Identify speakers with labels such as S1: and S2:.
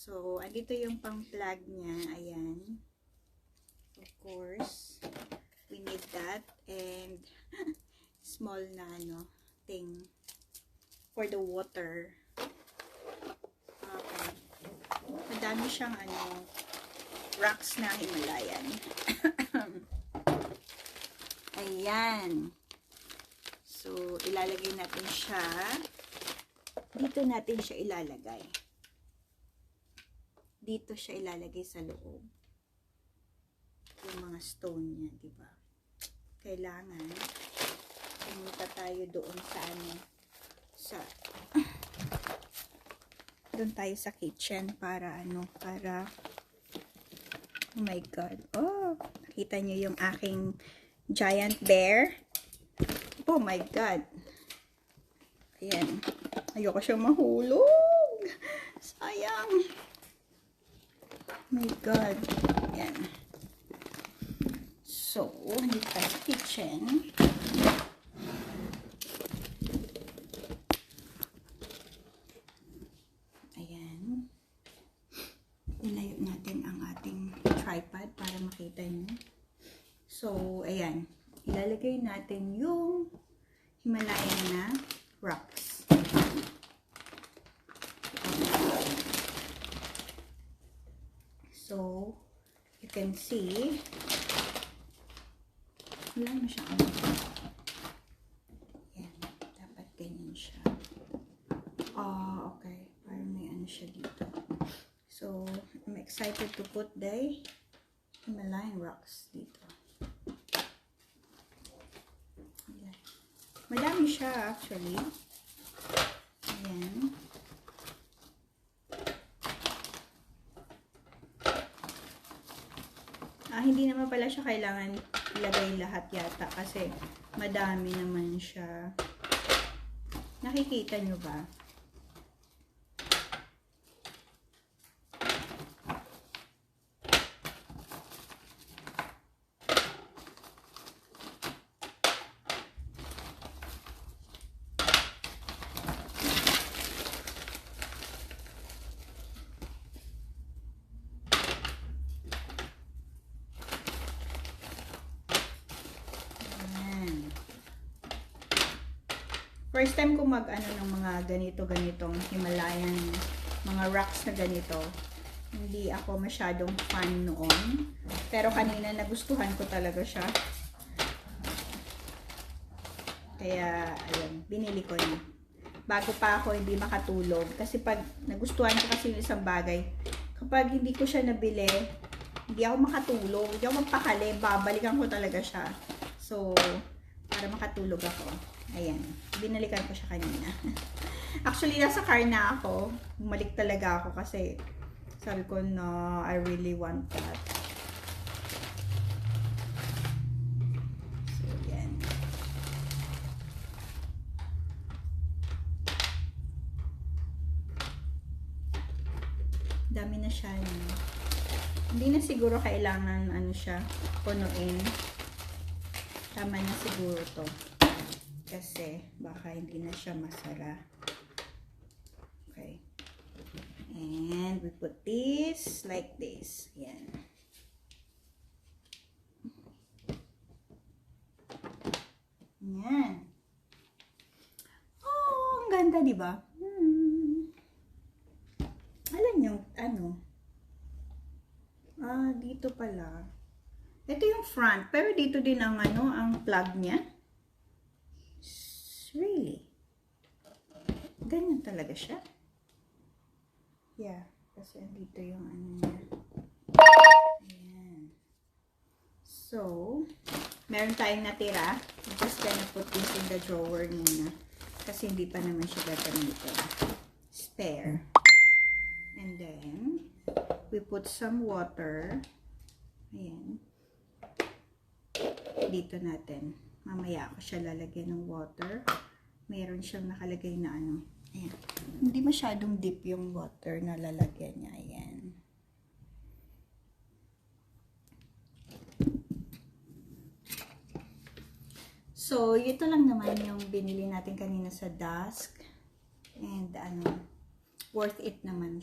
S1: So, andito yung pang-plug niya. Ayan. Of course, we need that. And, small na, thing for the water. Okay. Madami siyang, rocks na Himalayan. Ayan. So, ilalagay natin siya. Dito natin siya ilalagay. Dito siya ilalagay sa loob. Yung mga stone niya, diba? Kailangan pumunta tayo doon sa doon tayo sa kitchen para oh my god. Oh, nakita niyo yung aking giant bear. Oh my god. Ayan. Ayoko siyang mahulog. Sayang. Oh my god. Ayan. So, dito tayo sa kitchen. Ayan. Ilayo natin ang ating tripod para makita nyo. So, ayan. Ilalagay natin yung Himalayan na rocks. So, you can see, wala na siya. Ayan. Dapat ganyan siya. Okay. Parang may siya dito. So, I'm excited to put the Himalayan rocks dito. Ayan. Madami siya actually. Ayan. Hindi naman pala siya kailangan ilagay lahat yata kasi madami naman siya. Nakikita nyo ba? First time ko ng mga ganitong Himalayan, mga rocks na ganito. Hindi ako masyadong fan noon. Pero kanina nagustuhan ko talaga siya. Kaya, ayun, binili ko na. Bago pa ako hindi makatulog. Kasi pag nagustuhan ko kasi yung isang bagay, kapag hindi ko siya nabili, hindi ako makatulog. Hindi ako magpakali. Babalikan ko talaga siya. So, para makatulog ako. Ayan. Binalikan ko siya kanina. Actually, nasa car na ako. Bumalik talaga ako kasi sabi ko, no, I really want that. So, yan. Dami na siya. Hindi na siguro kailangan siya punuin. Tama na siguro to. Kasi baka hindi na siya masara. Okay. And we put this like this. Yan. Yan. Oh, ang ganda, di ba? Alam niyo, dito pala. Ito yung front, pero dito din ang ang plug niya. Really? Ganyan talaga siya? Yeah, kasi dito yung niya. Ayan. So, meron tayong natira. I'm just gonna put this in the drawer muna. Kasi hindi pa naman siya gagamitin. Spare. And then, we put some water. Ayan. Dito natin. Mamaya ako siya lalagyan ng water. Meron siyang nakalagay na Ayan. Hindi masyadong deep yung water na lalagyan niya. Ayan. So, ito lang naman yung binili natin kanina sa Dusk. And worth it naman siya.